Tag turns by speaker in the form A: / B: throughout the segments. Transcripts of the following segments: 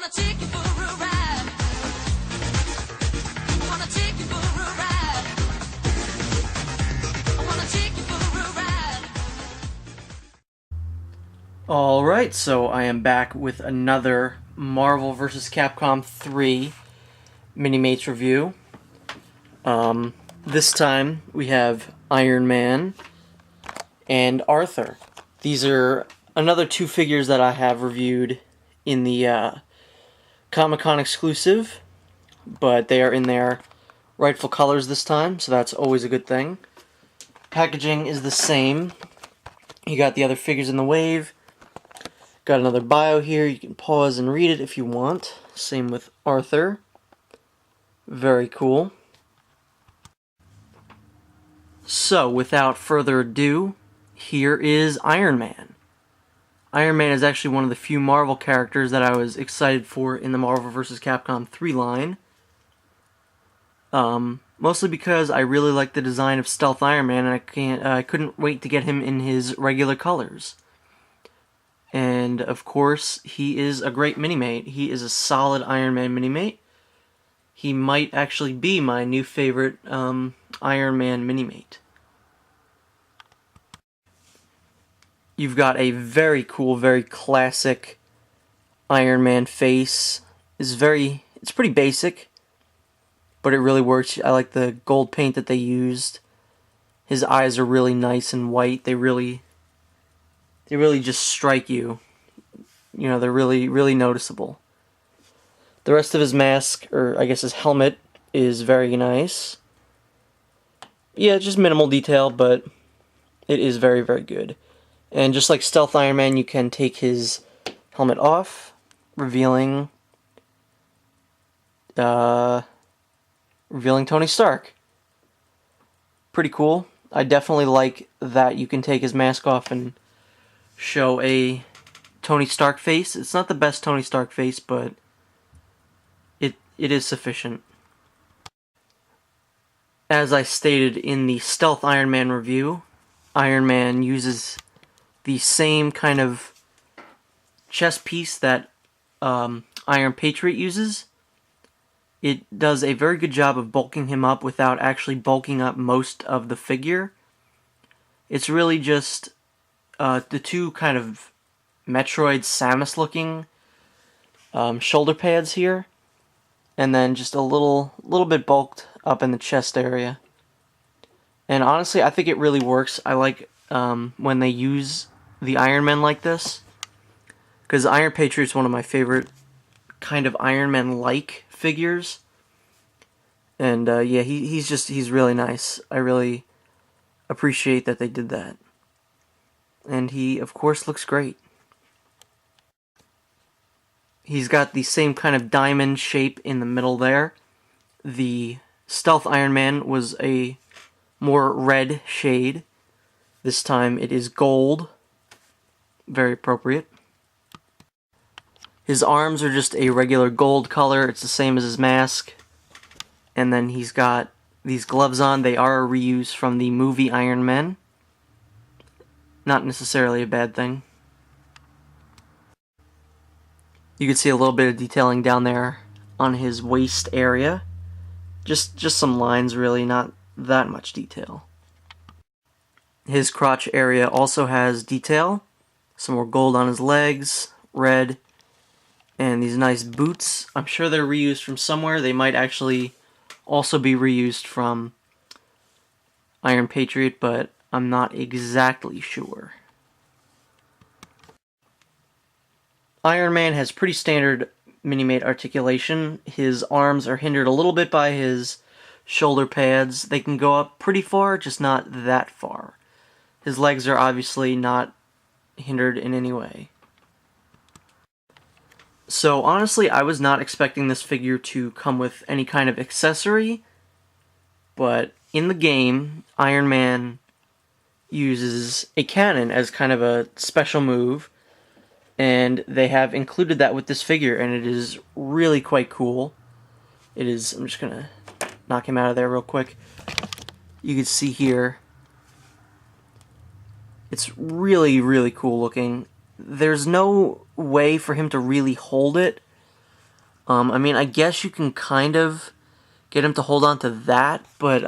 A: wanna take you for a ride. I wanna take you for a ride. I wanna take you for a ride.
B: Alright, so I am back with another Marvel vs. Capcom 3 Minimates review. This time we have Iron Man and Arthur. These are another two figures that I have reviewed in the Comic-Con exclusive, but they are in their rightful colors this time, so that's always a good thing. Packaging is the same. You got the other figures in the wave. Got another bio here. You can pause and read it if you want. Same with Arthur. Very cool. So, without further ado, here is Iron Man. Iron Man is actually one of the few Marvel characters that I was excited for in the Marvel vs. Capcom 3 line. Mostly because I really like the design of Stealth Iron Man, and I couldn't wait to get him in his regular colors. And, of course, he is a great Minimate. He is a solid Iron Man Minimate. He might actually be my new favorite Iron Man Minimate. You've got a very cool, very classic Iron Man face. It's pretty basic, but it really works. I like the gold paint that they used. His eyes are really nice and white. They really just strike you. You know, they're really, really noticeable. The rest of his mask, or I guess his helmet, is very nice. Yeah, just minimal detail, but it is very, very good. And just like Stealth Iron Man, you can take his helmet off, revealing Tony Stark. Pretty cool. I definitely like that you can take his mask off and show a Tony Stark face. It's not the best Tony Stark face, but it is sufficient. As I stated in the Stealth Iron Man review, Iron Man uses the same kind of chest piece that Iron Patriot uses. It does a very good job of bulking him up without actually bulking up most of the figure. It's really just the two kind of Metroid Samus looking shoulder pads here, and then just a little bit bulked up in the chest area. And honestly, I think it really works. I like when they use the Iron Man like this, because Iron Patriot's one of my favorite kind of Iron Man-like figures. And yeah, he's really nice. I really appreciate that they did that. And he, of course, looks great. He's got the same kind of diamond shape in the middle there. The Stealth Iron Man was a more red shade. This time it is gold. Very appropriate. His arms are just a regular gold color. It's the same as his mask. And then he's got these gloves on. They are a reuse from the movie Iron Man. Not necessarily a bad thing. You can see a little bit of detailing down there on his waist area. Just some lines, really, not that much detail. His crotch area also has detail. Some more gold on his legs, red, and these nice boots. I'm sure they're reused from somewhere. They might actually also be reused from Iron Patriot, but I'm not exactly sure. Iron Man has pretty standard Minimate articulation. His arms are hindered a little bit by his shoulder pads. They can go up pretty far, just not that far. His legs are obviously not hindered in any way. So honestly, I was not expecting this figure to come with any kind of accessory, but in the game, Iron Man uses a cannon as kind of a special move, and they have included that with this figure, and it is really quite cool. It is, I'm just gonna knock him out of there real quick. You can see here, it's really, really cool looking. There's no way for him to really hold it, I mean, I guess you can kind of get him to hold on to that, but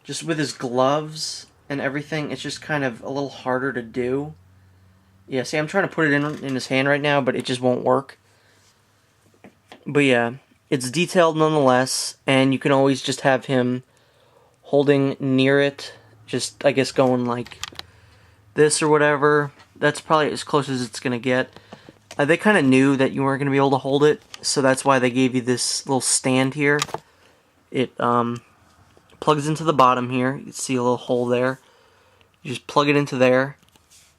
B: just with his gloves and everything, it's just kind of a little harder to do. Yeah, see, I'm trying to put it in his hand right now, but it just won't work. But yeah, it's detailed nonetheless, and you can always just have him holding near it, just, I guess, going like this or whatever. That's probably as close as it's going to get. They kind of knew that you weren't going to be able to hold it, so that's why they gave you this little stand here. It plugs into the bottom here. You can see a little hole there. You just plug it into there,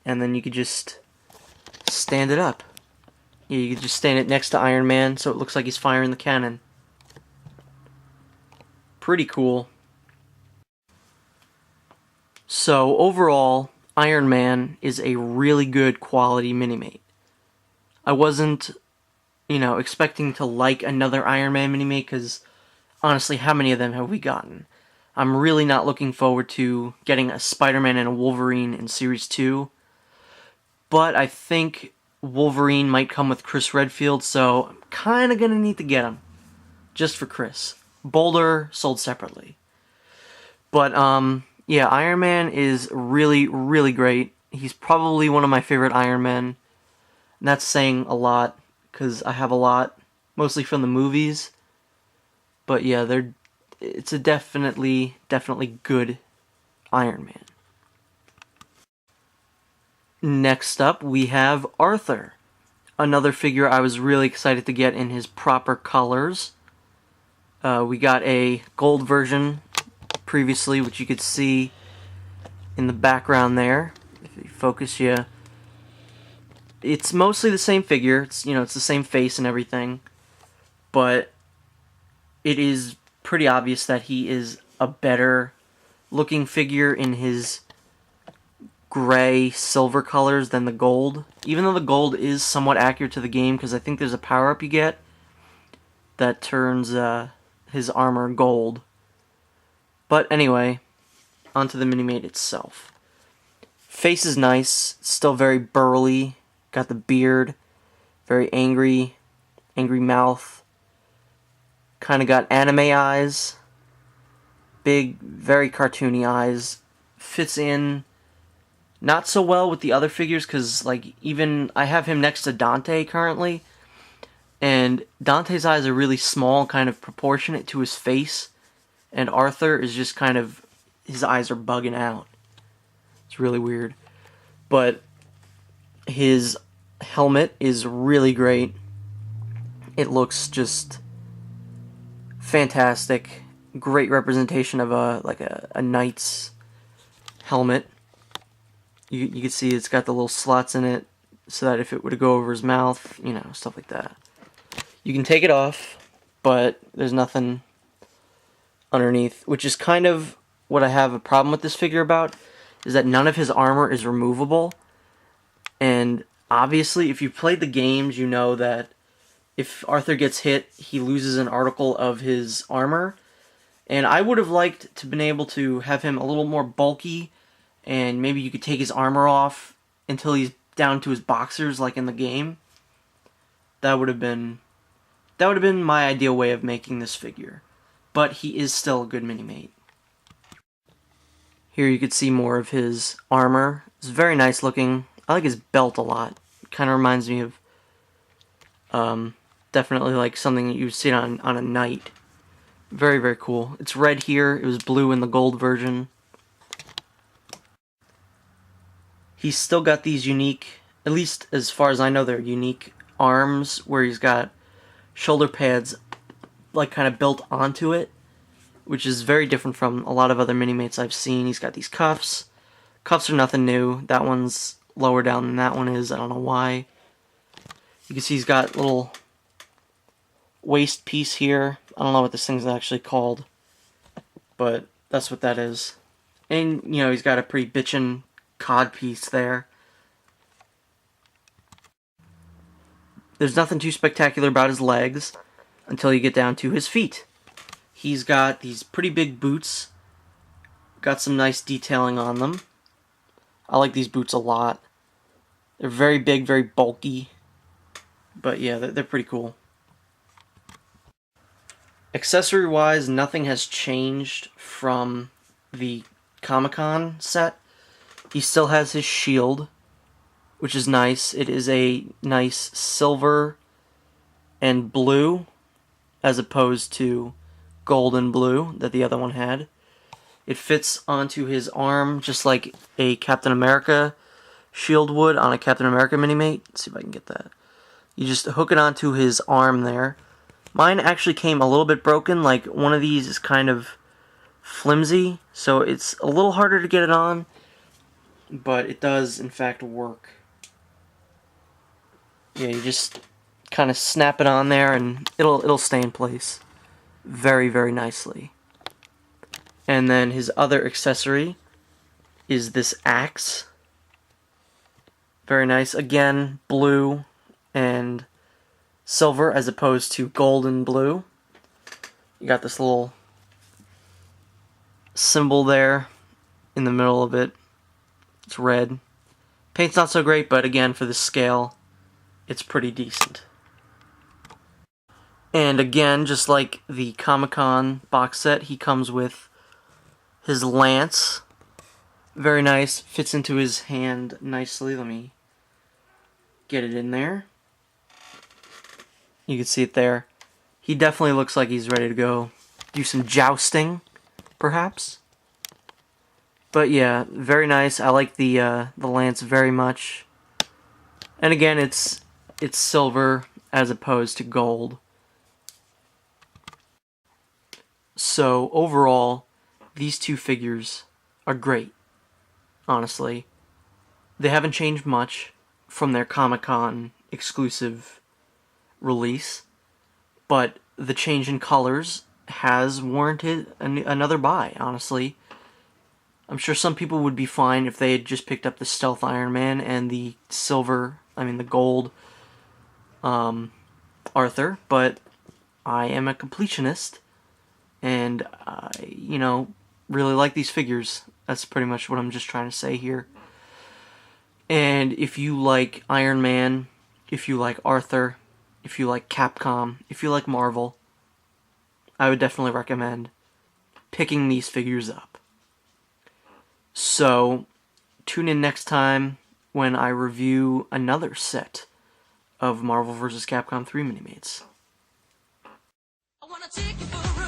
B: and then you could just stand it up. You could just stand it next to Iron Man so it looks like he's firing the cannon. Pretty cool. So overall, Iron Man is a really good quality Minimate. I wasn't, expecting to like another Iron Man Minimate because honestly, how many of them have we gotten? I'm really not looking forward to getting a Spider-Man and a Wolverine in Series 2. But I think Wolverine might come with Chris Redfield, so I'm kind of going to need to get him. Just for Chris. Boulder sold separately. But, yeah, Iron Man is really, really great. He's probably one of my favorite Iron Men. And that's saying a lot, because I have a lot, mostly from the movies. But yeah, it's a definitely good Iron Man. Next up, we have Arthur. Another figure I was really excited to get in his proper colors. We got a gold version previously, which you could see in the background there. If you focus, yeah. It's mostly the same figure. It's the same face and everything. But it is pretty obvious that he is a better looking figure in his gray silver colors than the gold. Even though the gold is somewhat accurate to the game, because I think there's a power-up you get that turns his armor gold. But anyway, onto the Minimate itself. Face is nice, still very burly, got the beard, very angry mouth. Kind of got anime eyes, big, very cartoony eyes. Fits in not so well with the other figures, because even I have him next to Dante currently, and Dante's eyes are really small, kind of proportionate to his face, and Arthur is just kind of, his eyes are bugging out. It's really weird. But his helmet is really great. It looks just fantastic. Great representation of a knight's helmet. You can see it's got the little slots in it so that if it were to go over his mouth, stuff like that. You can take it off, but there's nothing underneath, which is kind of what I have a problem with this figure about, is that none of his armor is removable. And obviously, if you've played the games, you know that if Arthur gets hit, he loses an article of his armor. And I would have liked to been able to have him a little more bulky, and maybe you could take his armor off until he's down to his boxers like in the game. That would have been my ideal way of making this figure. But he is still a good Minimate. Here you could see more of his armor. It's very nice looking. I like his belt a lot. It kind of reminds me of definitely like something that you would see on a knight. Very, very cool. It's red here. It was blue in the gold version. He's still got these unique, at least as far as I know, they're unique arms where he's got shoulder pads like kind of built onto it, which is very different from a lot of other Minimates I've seen. He's got these cuffs. Cuffs are nothing new. That one's lower down than that one is. I don't know why. You can see he's got little waist piece here. I don't know what this thing's actually called, but that's what that is. And, he's got a pretty bitchin' cod piece there. There's nothing too spectacular about his legs until you get down to his feet. He's got these pretty big boots. Got some nice detailing on them. I like these boots a lot. They're very big, very bulky. But yeah, they're pretty cool. Accessory-wise, nothing has changed from the Comic-Con set. He still has his shield, which is nice. It is a nice silver and blue, as opposed to gold and blue that the other one had. It fits onto his arm just like a Captain America shield would on a Captain America Minimate. Let's see if I can get that. You just hook it onto his arm there. Mine actually came a little bit broken, like one of these is kind of flimsy, so it's a little harder to get it on, but it does in fact work. Yeah, you just kind of snap it on there and it'll stay in place very, very nicely. And then his other accessory is this axe. Very nice. Again, blue and silver as opposed to gold and blue. You got this little symbol there in the middle of it. It's red. Paint's not so great, but again, for the scale, it's pretty decent. And again, just like the Comic-Con box set, he comes with his lance. Very nice. Fits into his hand nicely. Let me get it in there. You can see it there. He definitely looks like he's ready to go do some jousting, perhaps. But yeah, very nice. I like the lance very much. And again, it's silver as opposed to gold. So overall, these two figures are great. Honestly, they haven't changed much from their Comic-Con exclusive release, but the change in colors has warranted another buy, honestly. I'm sure some people would be fine if they had just picked up the Stealth Iron Man and the the gold Arthur, but I am a completionist, and I, really like these figures. That's pretty much what I'm just trying to say here. And if you like Iron Man, if you like Arthur, if you like Capcom, if you like Marvel, I would definitely recommend picking these figures up. So, tune in next time when I review another set of Marvel vs. Capcom 3 Minimates.
A: I wanna take you for a